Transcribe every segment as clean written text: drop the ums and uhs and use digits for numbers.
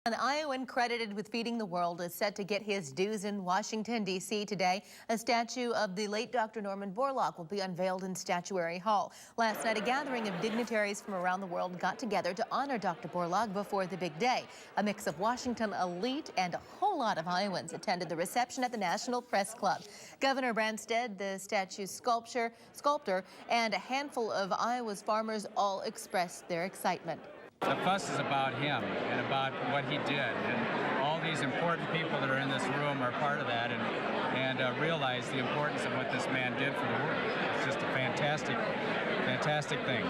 An Iowan credited with feeding the world is set to get his dues in Washington, D.C. today. A statue of the late Dr. Norman Borlaug will be unveiled in Statuary Hall. Last night, a gathering of dignitaries from around the world got together to honor Dr. Borlaug before the big day. A mix of Washington elite and a whole lot of Iowans attended the reception at the National Press Club. Governor Branstad, the statue's sculptor, and a handful of Iowa's farmers all expressed their excitement. The fuss is about him and about what he did, and all these important people that are in this room are part of that, and realize the importance of what this man did for the world. It's just a fantastic thing.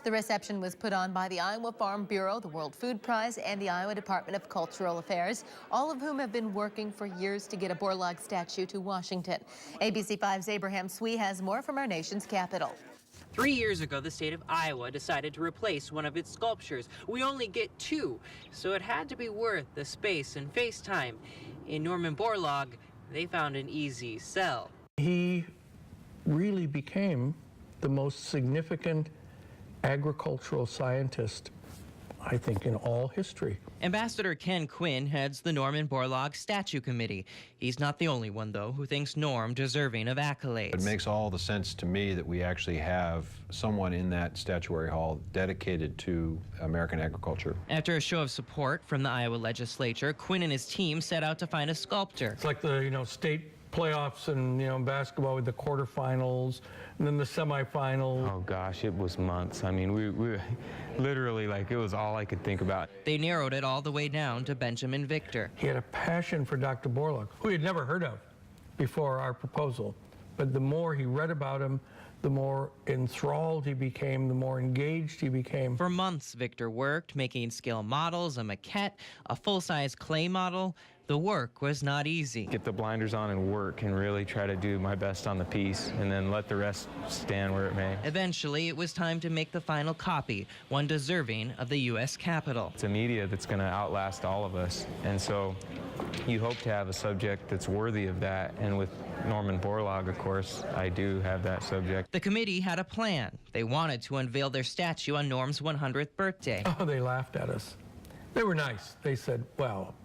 The reception was put on by the Iowa Farm Bureau, the World Food Prize, and the Iowa Department of Cultural Affairs, all of whom have been working for years to get a Borlaug statue to Washington. ABC 5's Abraham Swee has more from our nation's capital. 3 years ago, the state of Iowa decided to replace one of its sculptures. We only get 2, so it had to be worth the space and face time. In Norman Borlaug, they found an easy sell. He really became the most significant agricultural scientist, I think, in all history. Ambassador Ken Quinn heads the Norman Borlaug Statue Committee. He's not the only one, though, who thinks Norm deserving of accolades. It makes all the sense to me that we actually have someone in that statuary hall dedicated to American agriculture. After a show of support from the Iowa legislature, Quinn and his team set out to find a sculptor. It's like the, state playoffs and, basketball with the quarterfinals and then the semifinals. Oh gosh, it was months. I mean, we literally, it was all I could think about. They narrowed it all the way down to Benjamin Victor. He had a passion for Dr. Borlaug, who he had never heard of before our proposal. But the more he read about him, the more enthralled he became, the more engaged he became. For months, Victor worked, making scale models, a maquette, a full-size clay model. The work was not easy. Get the blinders on and work and really try to do my best on the piece and then let the rest stand where it may. Eventually, it was time to make the final copy, one deserving of the U.S. Capitol. It's a media that's going to outlast all of us, and so you hope to have a subject that's worthy of that, and with Norman Borlaug, of course, I do have that subject. The committee had a plan. They wanted to unveil their statue on Norm's 100th birthday. Oh, they laughed at us. They were nice. They said, well,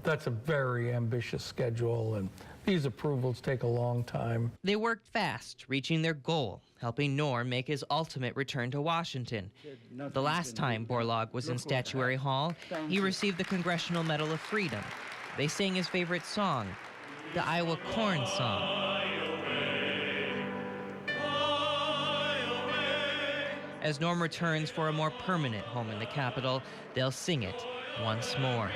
that's a very ambitious schedule, and these approvals take a long time. They worked fast, reaching their goal, helping Norm make his ultimate return to Washington. The last time Borlaug was in Statuary Hall, he received the Congressional Medal of Freedom. They sang his favorite song, the Iowa Corn Song. As Norm returns for a more permanent home in the Capitol, they'll sing it once more.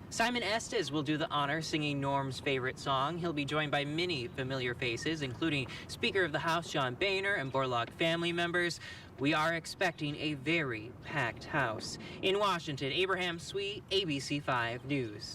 Simon Estes will do the honor singing Norm's favorite song. He'll be joined by many familiar faces, including Speaker of the House John Boehner and Borlaug family members. We are expecting a very packed house. In Washington, Abraham Swee, ABC 5 News.